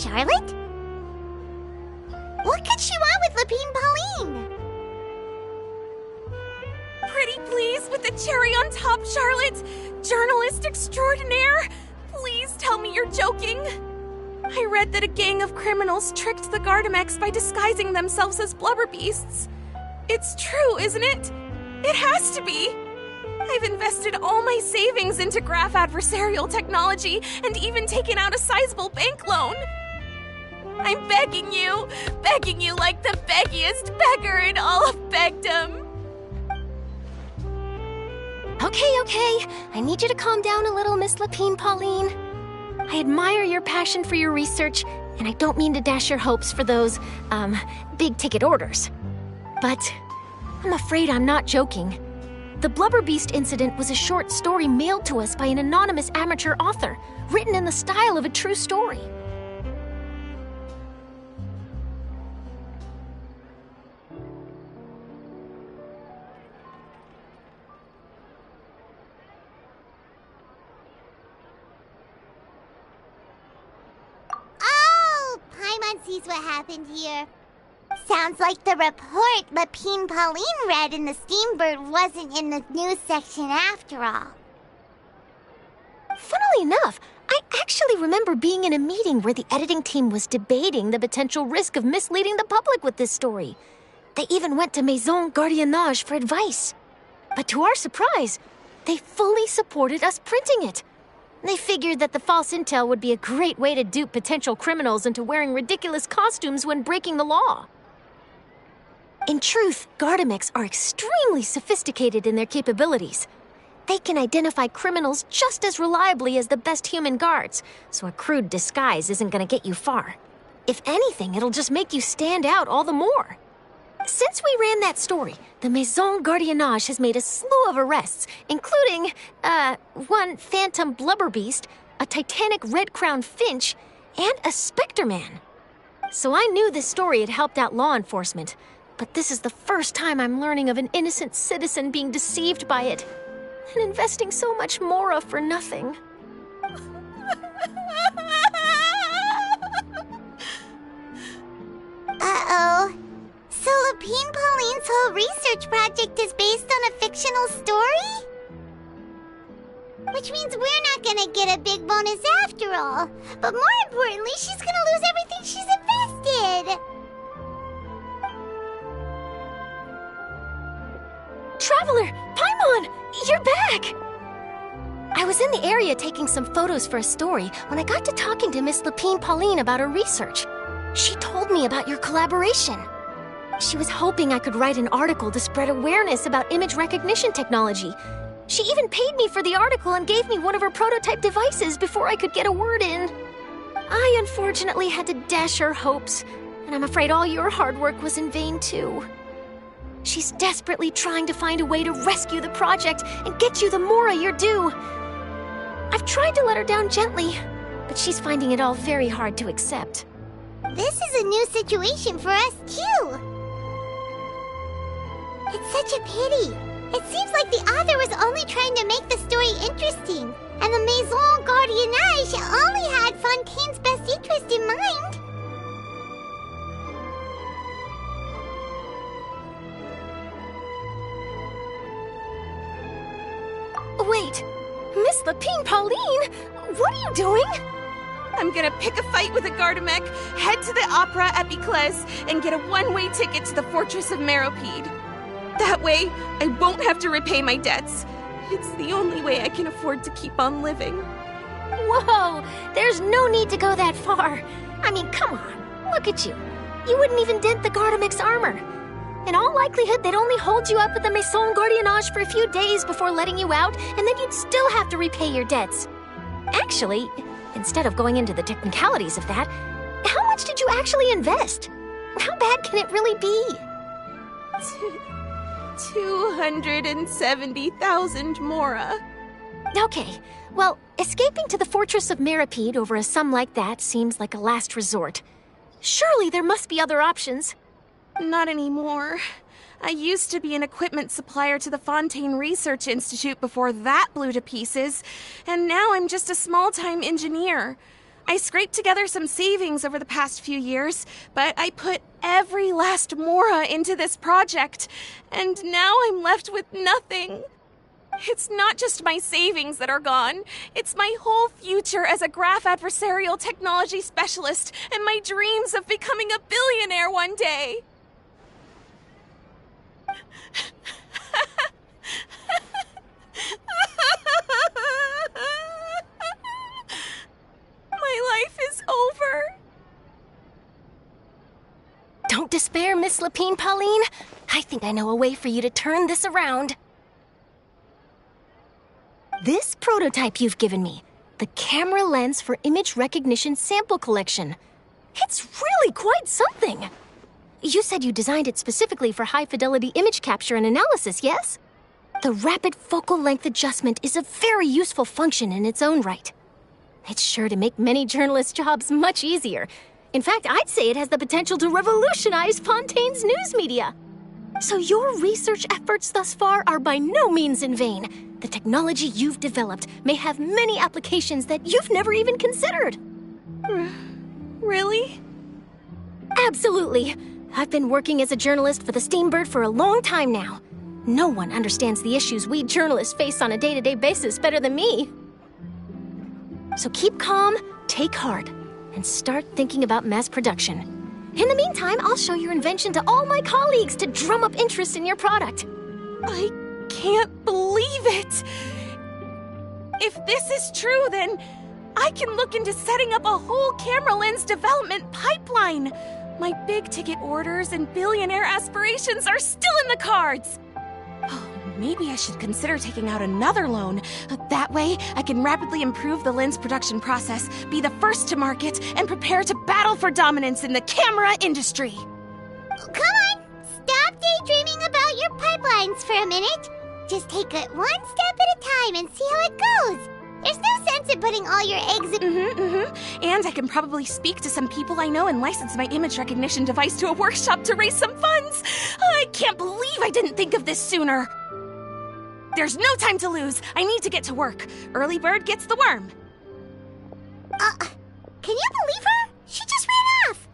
Charlotte? What could she want with Lapine Pauline? Pretty please with the cherry on top, Charlotte! Journalist extraordinaire! Please tell me you're joking! I read that a gang of criminals tricked the Gardamex by disguising themselves as blubber beasts. It's true, isn't it? It has to be! I've invested all my savings into graph adversarial technology and even taken out a sizable bank loan. I'm begging you like the beggiest beggar in all of begdom. Okay. I need you to calm down a little, Miss Lapine Pauline. I admire your passion for your research, and I don't mean to dash your hopes for those, big-ticket orders. But I'm afraid I'm not joking. The Blubber Beast incident was a short story mailed to us by an anonymous amateur author, written in the style of a true story. Sees what happened here. Sounds like the report Lapine Pauline read in the Steambird wasn't in the news section after all. Funnily enough, I actually remember being in a meeting where the editing team was debating the potential risk of misleading the public with this story. They even went to Maison Gardiennage for advice. But to our surprise, they fully supported us printing it. They figured that the false intel would be a great way to dupe potential criminals into wearing ridiculous costumes when breaking the law. In truth, Gardamex are extremely sophisticated in their capabilities. They can identify criminals just as reliably as the best human guards, so a crude disguise isn't going to get you far. If anything, it'll just make you stand out all the more. Since we ran that story, the Maison Gardiennage has made a slew of arrests, including, one phantom blubber beast, a titanic red-crowned finch, and a specter man. So I knew this story had helped out law enforcement, but this is the first time I'm learning of an innocent citizen being deceived by it, and investing so much mora for nothing. Uh-oh. So Lapine Pauline's whole research project is based on a fictional story? Which means we're not gonna get a big bonus after all. But more importantly, she's gonna lose everything she's invested. Traveler! Paimon! You're back! I was in the area taking some photos for a story when I got to talking to Miss Lapine Pauline about her research. She told me about your collaboration. She was hoping I could write an article to spread awareness about image recognition technology. She even paid me for the article and gave me one of her prototype devices before I could get a word in. I unfortunately had to dash her hopes, and I'm afraid all your hard work was in vain too. She's desperately trying to find a way to rescue the project and get you the mora you're due. I've tried to let her down gently, but she's finding it all very hard to accept. This is a new situation for us too. It's such a pity. It seems like the author was only trying to make the story interesting, and the Maison Gardiennage only had Fontaine's best interest in mind. Wait, Miss Lapine Pauline, what are you doing? I'm gonna pick a fight with a Gardamek, head to the Opera at Biclès, and get a one-way ticket to the Fortress of Meropide. That way, I won't have to repay my debts. It's the only way I can afford to keep on living. Whoa, there's no need to go that far. I mean, come on, look at you. You wouldn't even dent the Gardamek's armor. In all likelihood, they'd only hold you up at the Maison Gardiennage for a few days before letting you out, and then you'd still have to repay your debts. Actually, instead of going into the technicalities of that, how much did you actually invest? How bad can it really be? 270,000 mora. Okay, well, escaping to the Fortress of Meropide over a sum like that seems like a last resort. Surely there must be other options. Not anymore. I used to be an equipment supplier to the Fontaine Research Institute before that blew to pieces, and now I'm just a small-time engineer. I scraped together some savings over the past few years, but I put every last mora into this project, and now I'm left with nothing. It's not just my savings that are gone. It's my whole future as a graph adversarial technology specialist and my dreams of becoming a billionaire one day. My life is over. Don't despair, Miss Lapine Pauline. I think I know a way for you to turn this around. This prototype you've given me, the camera lens for image recognition sample collection. It's really quite something. You said you designed it specifically for high-fidelity image capture and analysis, yes? The rapid focal length adjustment is a very useful function in its own right. It's sure to make many journalists' jobs much easier. In fact, I'd say it has the potential to revolutionize Fontaine's news media. So your research efforts thus far are by no means in vain. The technology you've developed may have many applications that you've never even considered. Really? Absolutely. I've been working as a journalist for the Steambird for a long time now. No one understands the issues we journalists face on a day-to-day basis better than me. So keep calm, take heart, and start thinking about mass production. In the meantime, I'll show your invention to all my colleagues to drum up interest in your product. I can't believe it! If this is true, then I can look into setting up a whole camera lens development pipeline. My big-ticket orders and billionaire aspirations are still in the cards. Oh, maybe I should consider taking out another loan. That way, I can rapidly improve the lens production process, be the first to market, and prepare to battle for dominance in the camera industry. Come on! Stop daydreaming about your pipelines for a minute. Just take it one step at a time and see how it goes. There's no sense in putting all your eggs in... And I can probably speak to some people I know and license my image recognition device to a workshop to raise some funds. I can't believe I didn't think of this sooner. There's no time to lose. I need to get to work. Early bird gets the worm. Can you believe her? She just ran off.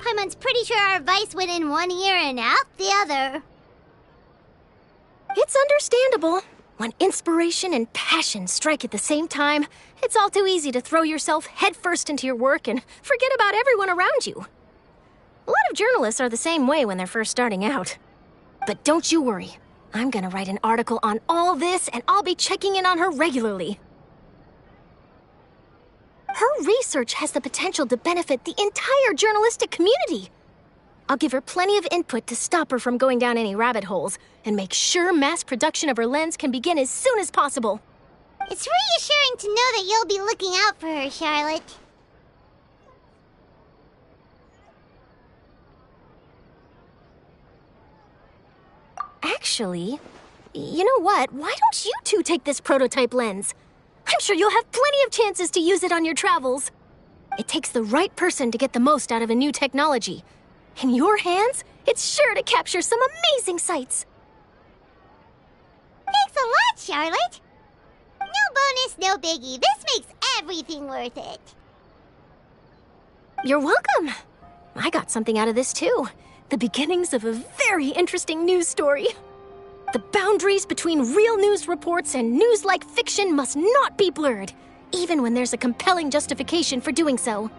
Paimon's pretty sure our advice went in one ear and out the other. It's understandable. When inspiration and passion strike at the same time, it's all too easy to throw yourself headfirst into your work and forget about everyone around you. A lot of journalists are the same way when they're first starting out. But don't you worry. I'm gonna write an article on all this, and I'll be checking in on her regularly. Her research has the potential to benefit the entire journalistic community. I'll give her plenty of input to stop her from going down any rabbit holes, and make sure mass production of her lens can begin as soon as possible. It's reassuring to know that you'll be looking out for her, Charlotte. Actually, you know what? Why don't you two take this prototype lens? I'm sure you'll have plenty of chances to use it on your travels. It takes the right person to get the most out of a new technology. In your hands, it's sure to capture some amazing sights. Thanks a lot, Charlotte. No bonus, no biggie. This makes everything worth it. You're welcome. I got something out of this too. The beginnings of a very interesting news story. The boundaries between real news reports and news-like fiction must not be blurred, even when there's a compelling justification for doing so.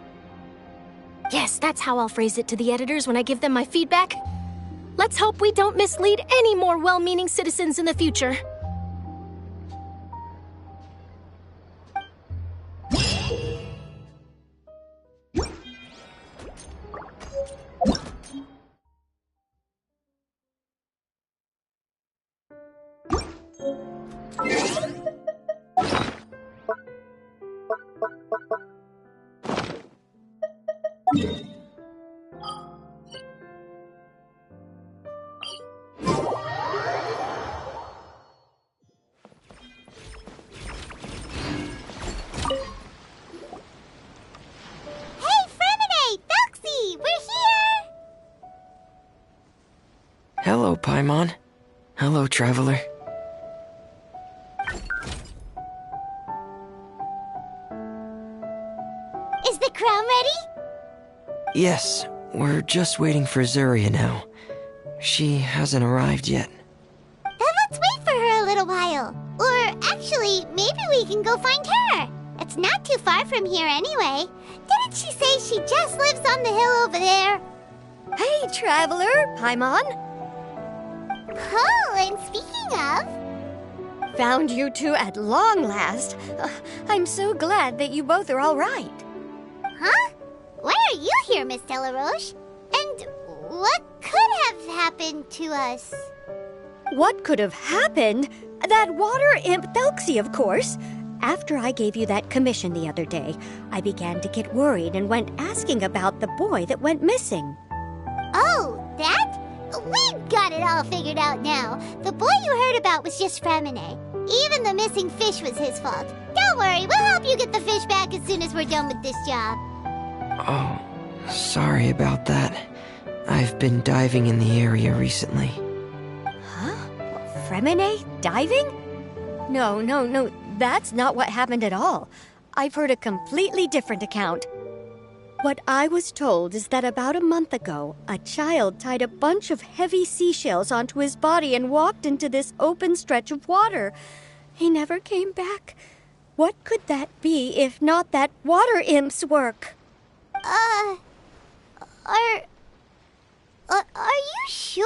Yes, that's how I'll phrase it to the editors when I give them my feedback. Let's hope we don't mislead any more well-meaning citizens in the future. Hello, Paimon. Hello, traveler. Yes, we're just waiting for Zuria now. She hasn't arrived yet. Then let's wait for her a little while. Or actually, maybe we can go find her. It's not too far from here anyway. Didn't she say she just lives on the hill over there? Hey, Traveler! Paimon! Oh, and speaking of... Found you two at long last. I'm so glad that you both are all right. Huh? Why are you here, Miss Delaroche? And what could have happened to us? What could have happened? That water imp Thelxie, of course. After I gave you that commission the other day, I began to get worried and went asking about the boy that went missing. Oh, that? We've got it all figured out now. The boy you heard about was just Fremine. Even the missing fish was his fault. Don't worry, we'll help you get the fish back as soon as we're done with this job. Oh, sorry about that. I've been diving in the area recently. Huh? Fremine? Diving? No, that's not what happened at all. I've heard a completely different account. What I was told is that about a month ago, a child tied a bunch of heavy seashells onto his body and walked into this open stretch of water. He never came back. What could that be if not that water imp's work? Are you sure?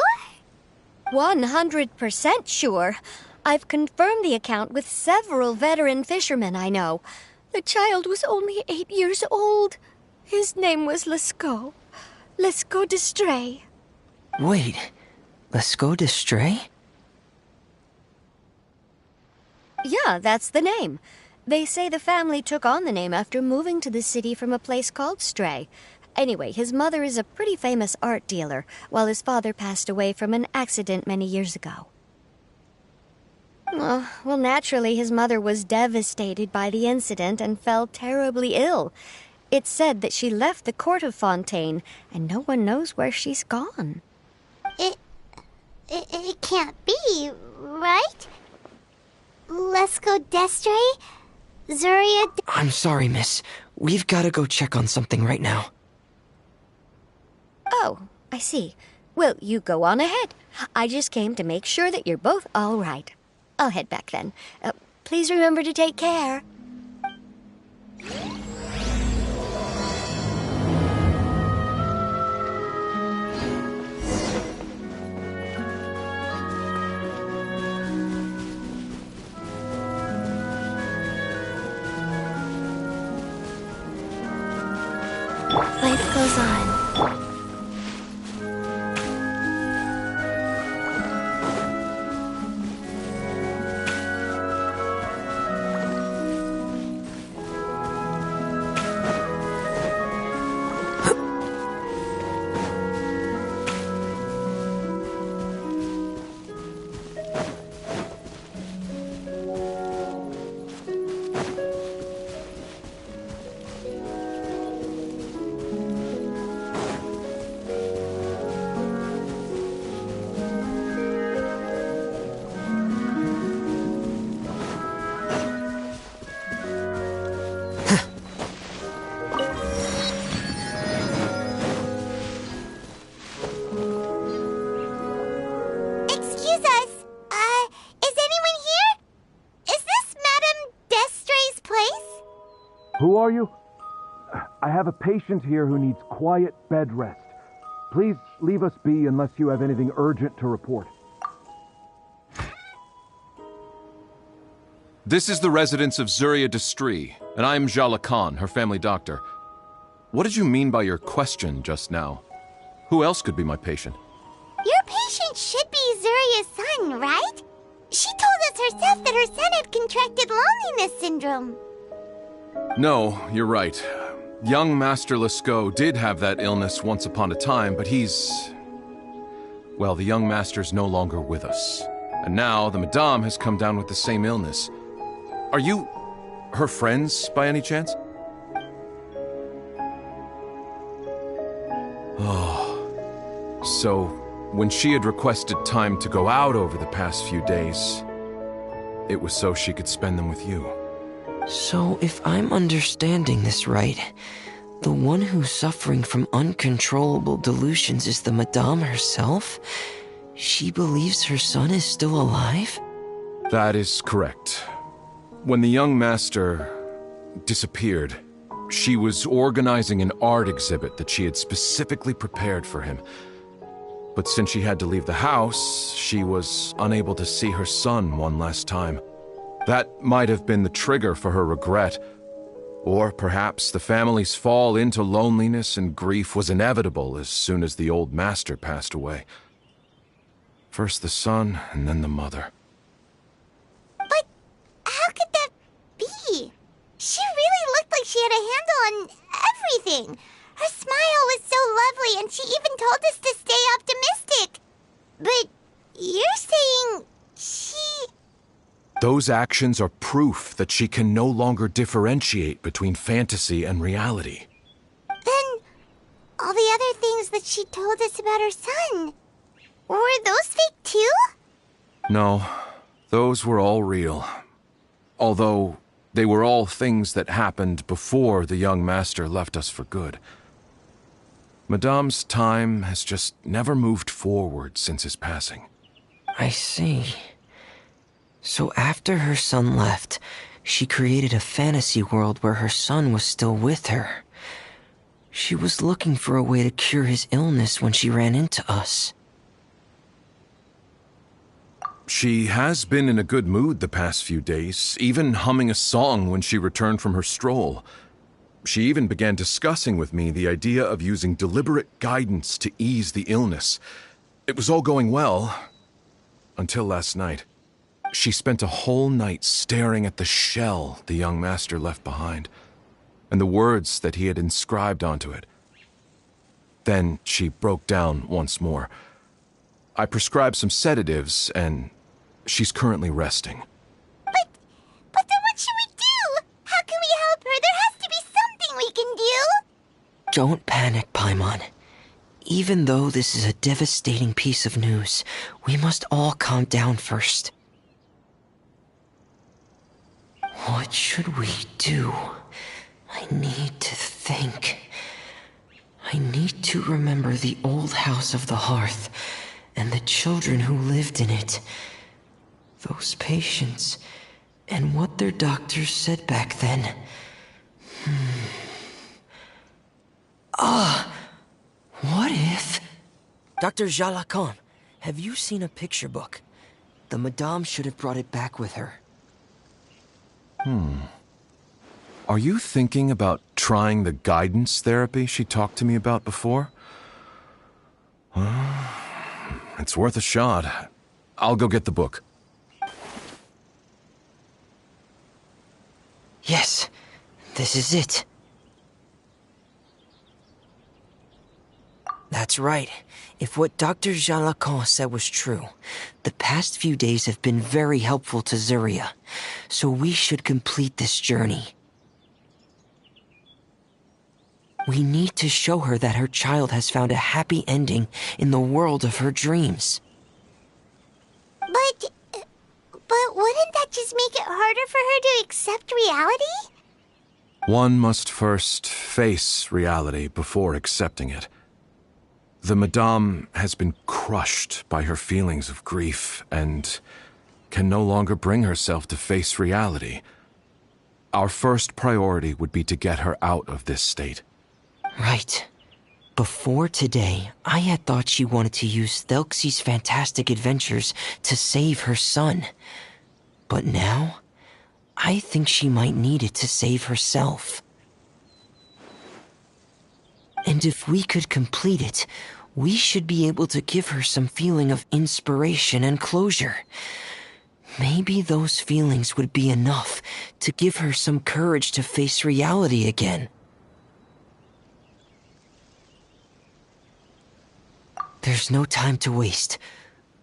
100% sure. I've confirmed the account with several veteran fishermen I know. The child was only 8 years old. His name was Lescaut. Lescaut d'Estray. Wait, Lescaut d'Estray? Yeah, that's the name. They say the family took on the name after moving to the city from a place called Stray. Anyway, his mother is a pretty famous art dealer, while his father passed away from an accident many years ago. Oh, well, naturally, his mother was devastated by the incident and fell terribly ill. It's said that she left the court of Fontaine, and no one knows where she's gone. It can't be, right? Lescaut d'Estray? Zuria... I'm sorry, miss. We've gotta go check on something right now. Oh, I see. Well, you go on ahead. I just came to make sure that you're both all right. I'll head back then. Please remember to take care. Life goes on. Who are you? I have a patient here who needs quiet bed rest. Please leave us be unless you have anything urgent to report. This is the residence of Zuria d'Estray, and I am Jala Khan, her family doctor. What did you mean by your question just now? Who else could be my patient? Your patient should be Zuria's son, right? She told us herself that her son had contracted loneliness syndrome. No, you're right. Young Master Lescaut did have that illness once upon a time, but well, the young master's no longer with us. And now the Madame has come down with the same illness. Are you her friends, by any chance? Oh. So, when she had requested time to go out over the past few days, it was so she could spend them with you. So, if I'm understanding this right, The one who's suffering from uncontrollable delusions is the Madame herself? She believes her son is still alive? That is correct. When the young master disappeared, she was organizing an art exhibit that she had specifically prepared for him. But since she had to leave the house, she was unable to see her son one last time. That might have been the trigger for her regret. Or perhaps the family's fall into loneliness and grief was inevitable as soon as the old master passed away. First the son, and then the mother. But how could that be? She really looked like she had a handle on everything. Her smile was so lovely, and she even told us to stay optimistic. But you're saying she... Those actions are proof that she can no longer differentiate between fantasy and reality. Then all the other things that she told us about her son, were those fake too? No, those were all real. Although they were all things that happened before the young master left us for good. Madame's time has just never moved forward since his passing. I see. So after her son left, she created a fantasy world where her son was still with her. She was looking for a way to cure his illness when she ran into us. She has been in a good mood the past few days, even humming a song when she returned from her stroll. She even began discussing with me the idea of using deliberate guidance to ease the illness. It was all going well, until last night. She spent a whole night staring at the shell the young master left behind, and the words that he had inscribed onto it. Then she broke down once more. I prescribed some sedatives, and she's currently resting. But then what should we do? How can we help her? There has to be something we can do. Don't panic, Paimon. Even though this is a devastating piece of news, we must all calm down first. What should we do? I need to think. I need to remember the old house of the hearth and the children who lived in it. Those patients and what their doctors said back then. What if... Dr. Jalacon, have you seen a picture book? The Madame should have brought it back with her. Are you thinking about trying the guidance therapy she talked to me about before? It's worth a shot. I'll go get the book. Yes, this is it. That's right. If what Dr. Jalacon said was true, the past few days have been very helpful to Zuria, so we should complete this journey. We need to show her that her child has found a happy ending in the world of her dreams. But wouldn't that just make it harder for her to accept reality? One must first face reality before accepting it. The Madame has been crushed by her feelings of grief and can no longer bring herself to face reality. Our first priority would be to get her out of this state. Right. Before today, I had thought she wanted to use Thelxie's fantastic adventures to save her son. But now, I think she might need it to save herself. And if we could complete it, we should be able to give her some feeling of inspiration and closure. Maybe those feelings would be enough to give her some courage to face reality again. There's no time to waste.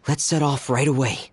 Let's set off right away.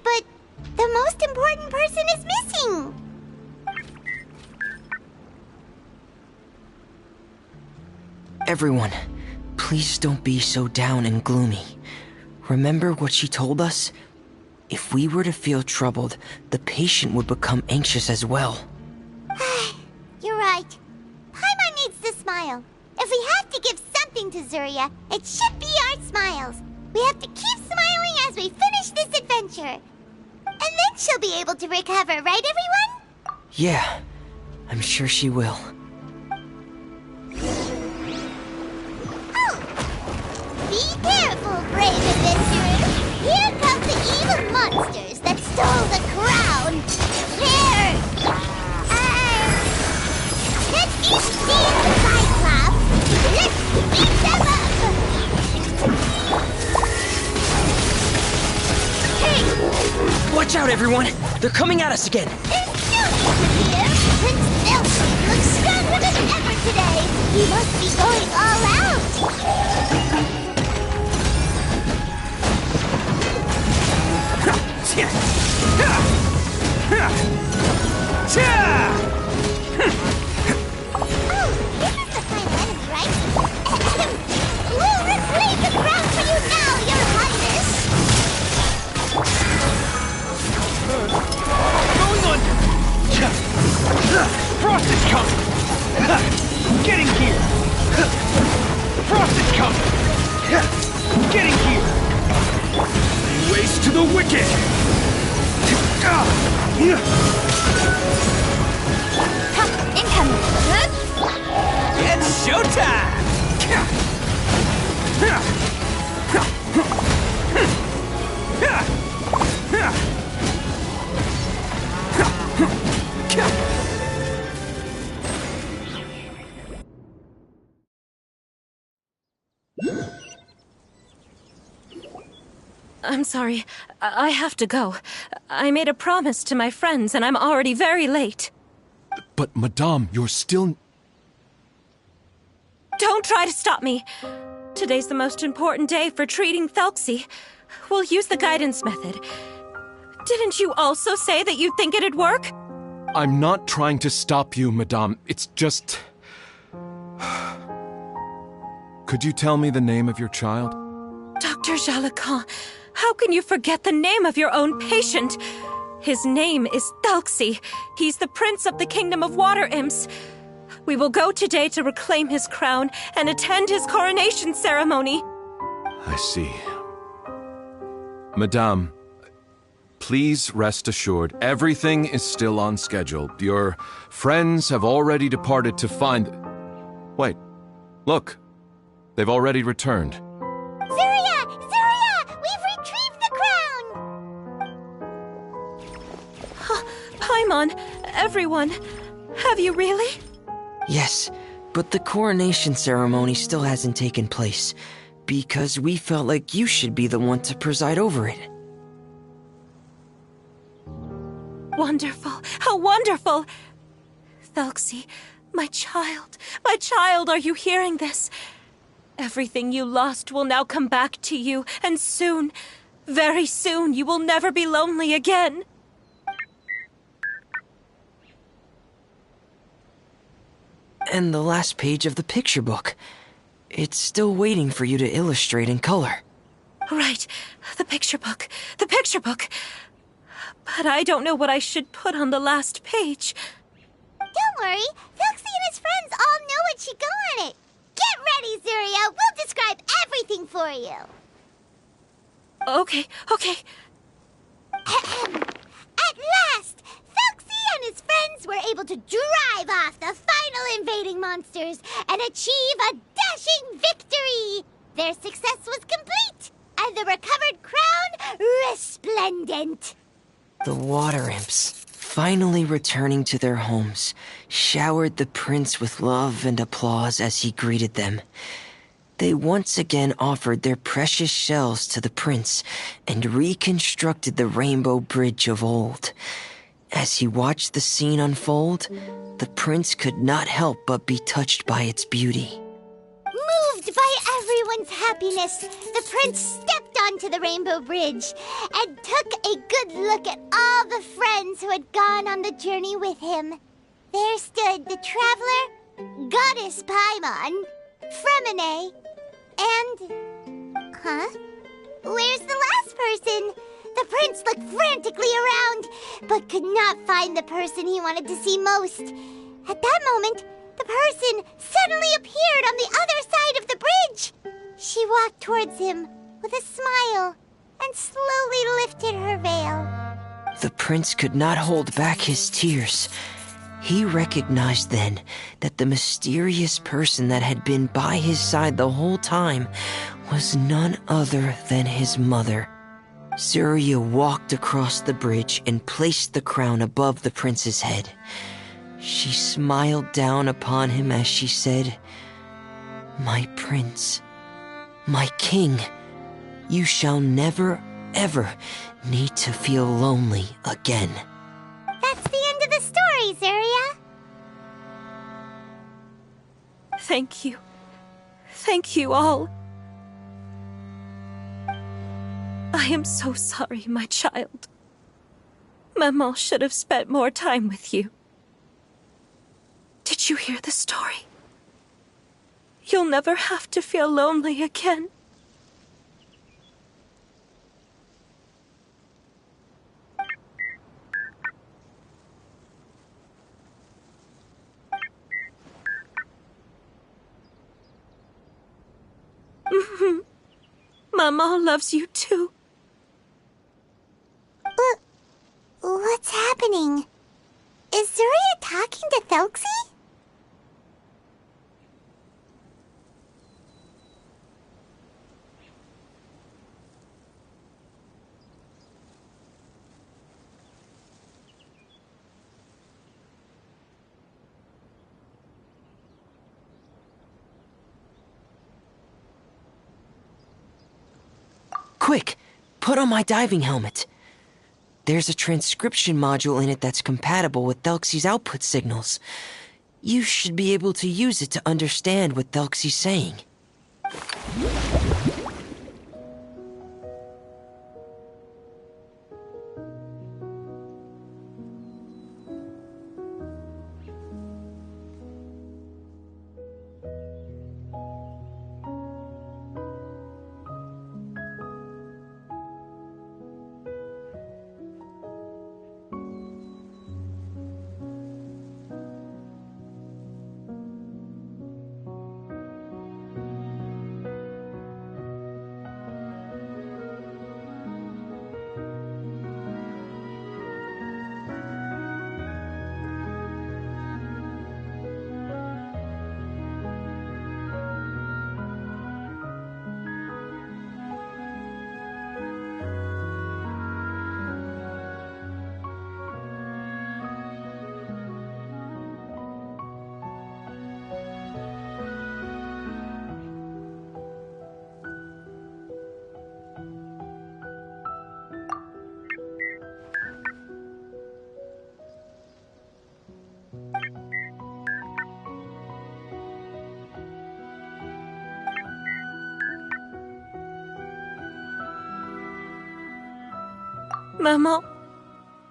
but the most important person is missing. Everyone, please don't be so down and gloomy. Remember what she told us? If we were to feel troubled, the patient would become anxious as well. You're right. Paimon needs to smile. If we have to give something to Zuria, it should be our smiles. We have to keep smiling as we finish this adventure. And then she'll be able to recover, right, everyone? Yeah, I'm sure she will. Be careful, brave adventurers! Here come the evil monsters that stole the crown! Here! Let's defeat the Cyclops! Let's beat them up! Hey! Watch out, everyone! They're coming at us again! There's no need here! Prince Nelson looks stronger than ever today! He must be going all out! Oh, this is the final enemy, right? We'll reclaim the crown for you now, Your Highness! Going under! Frost is coming! Getting here! Frost is coming! Getting here! Lay waste to the wicked! Incoming! It's showtime! I'm sorry. I have to go. I made a promise to my friends, and I'm already very late. But, Madame, you're still... Don't try to stop me. Today's the most important day for treating Thelxie. We'll use the guidance method. Didn't you also say that you'd think it'd work? I'm not trying to stop you, Madame. It's just... Could you tell me the name of your child? Dr. Jalacan, how can you forget the name of your own patient? His name is Thelxie. He's the prince of the kingdom of water imps. We will go today to reclaim his crown and attend his coronation ceremony. I see. Madame, please rest assured, everything is still on schedule. Your friends have already departed to find... Wait, look. They've already returned. Zuria! Zuria! We've retrieved the crown! Paimon, everyone, have you really? Yes, but the coronation ceremony still hasn't taken place, because we felt like you should be the one to preside over it. Wonderful! How wonderful! Thelxie, my child, are you hearing this? Everything you lost will now come back to you, and soon, very soon, you will never be lonely again. And the last page of the picture book. It's still waiting for you to illustrate in color. Right, the picture book. But I don't know what I should put on the last page. Don't worry, Thelxie and his friends all know what should go on it. Get ready, Zuria. We'll describe everything for you. Okay. At last, Thelxie and his friends were able to drive off the final invading monsters and achieve a dashing victory. Their success was complete, and the recovered crown resplendent. The water imps, finally returning to their homes, showered the prince with love and applause as he greeted them. They once again offered their precious shells to the prince and reconstructed the rainbow bridge of old. As he watched the scene unfold, the prince could not help but be touched by its beauty. Moved by everyone's happiness, the prince stepped onto the Rainbow Bridge and took a good look at all the friends who had gone on the journey with him. There stood the traveler, Goddess Paimon, Fremine, and... Huh? Where's the last person? The prince looked frantically around, but could not find the person he wanted to see most. At that moment, the person suddenly appeared on the other side of the bridge. She walked towards him with a smile and slowly lifted her veil. The prince could not hold back his tears. He recognized then that the mysterious person that had been by his side the whole time was none other than his mother. Surya walked across the bridge and placed the crown above the prince's head. She smiled down upon him as she said, "My prince, my king, you shall never, ever need to feel lonely again." That's the end of the story, Zarya. Thank you. Thank you all. I am so sorry, my child. Maman should have spent more time with you. Did you hear the story? You'll never have to feel lonely again. Mama loves you too. What's happening? Is Zarya talking to Thelxie? Quick, put on my diving helmet. There's a transcription module in it that's compatible with Thelxie's output signals. You should be able to use it to understand what Thelxie's saying.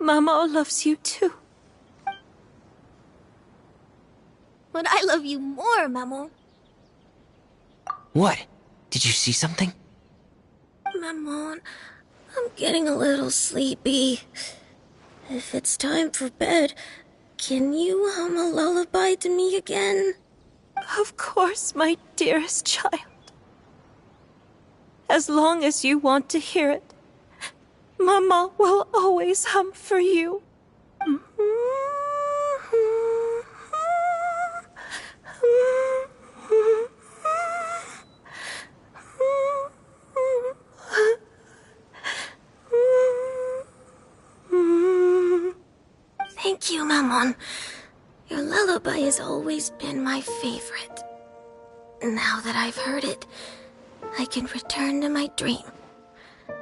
Mama loves you too. But I love you more, Maman. What? Did you see something? Maman, I'm getting a little sleepy. If it's time for bed, can you hum a lullaby to me again? Of course, my dearest child. As long as you want to hear it, Mama will always hum for you. Thank you, Maman. Your lullaby has always been my favorite. Now that I've heard it, I can return to my dream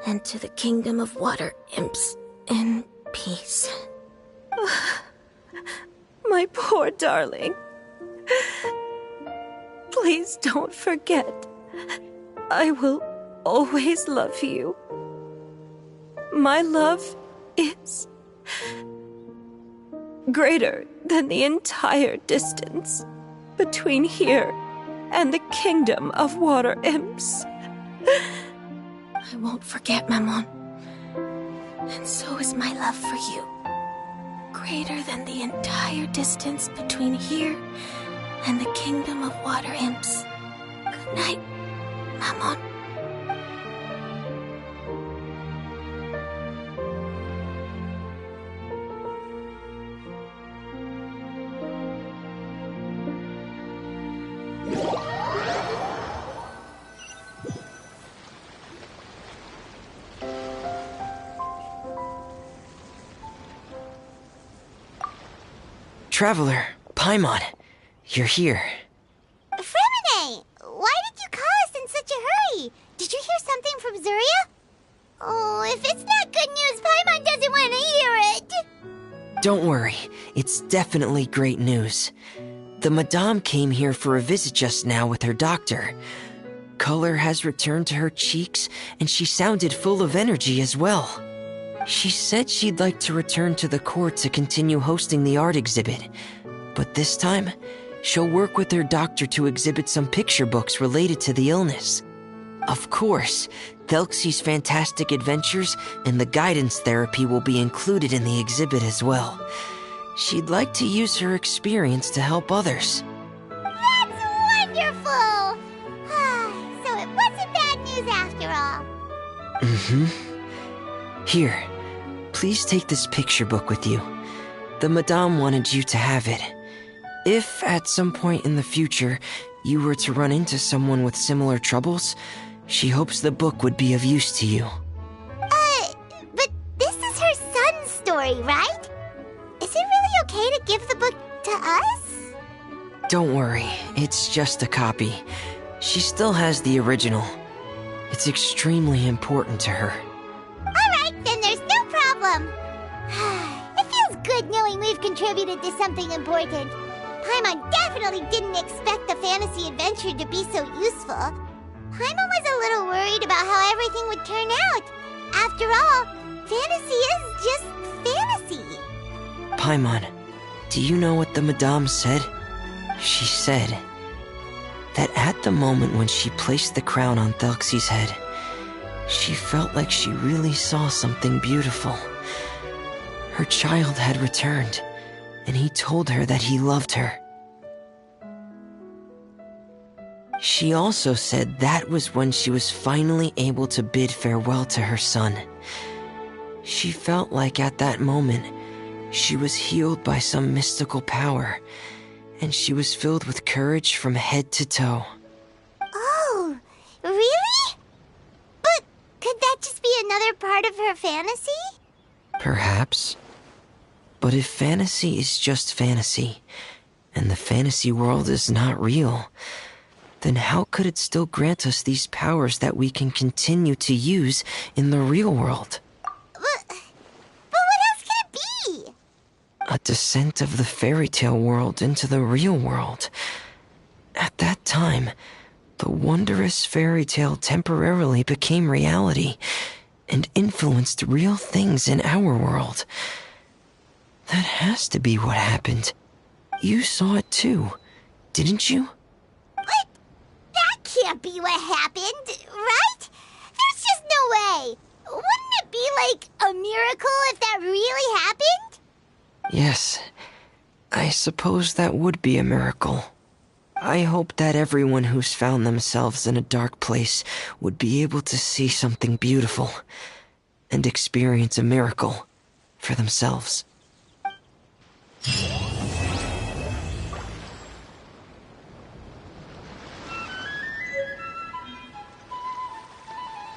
and to the kingdom of water imps in peace. My poor darling. Please don't forget. I will always love you. My love is greater than the entire distance between here and the kingdom of water imps. I won't forget, Maman. And so is my love for you. Greater than the entire distance between here and the kingdom of water imps. Good night, Maman. Traveler, Paimon, you're here. Fremine, why did you call us in such a hurry? Did you hear something from Zuria? Oh, if it's not good news, Paimon doesn't want to hear it. Don't worry, it's definitely great news. The Madame came here for a visit just now with her doctor. Color has returned to her cheeks, and she sounded full of energy as well. She said she'd like to return to the court to continue hosting the art exhibit. But this time, she'll work with her doctor to exhibit some picture books related to the illness. Of course, Thelxie's fantastic adventures and the guidance therapy will be included in the exhibit as well. She'd like to use her experience to help others. That's wonderful! So it wasn't bad news after all. Here, please take this picture book with you. The Madame wanted you to have it. If, at some point in the future, you were to run into someone with similar troubles, she hopes the book would be of use to you. But this is her son's story, right? Is it really okay to give the book to us? Don't worry, it's just a copy. She still has the original. It's extremely important to her. Alright, then there's no problem. It feels good knowing we've contributed to something important. Paimon definitely didn't expect the fantasy adventure to be so useful. Paimon was a little worried about how everything would turn out. After all, fantasy is just fantasy. Paimon, do you know what the Madame said? She said that at the moment when she placed the crown on Thelxie's head, she felt like she really saw something beautiful. Her child had returned, and he told her that he loved her. She also said that was when she was finally able to bid farewell to her son. She felt like at that moment, she was healed by some mystical power, and she was filled with courage from head to toe. Oh, really? But could that just be another part of her fantasy? Perhaps. But if fantasy is just fantasy, and the fantasy world is not real, then how could it still grant us these powers that we can continue to use in the real world? But what else could it be? A descent of the fairy tale world into the real world. At that time, the wondrous fairy tale temporarily became reality and influenced real things in our world. That has to be what happened. You saw it too, didn't you? What? That can't be what happened, right? There's just no way. Wouldn't it be like a miracle if that really happened? Yes, I suppose that would be a miracle. I hope that everyone who's found themselves in a dark place would be able to see something beautiful and experience a miracle for themselves.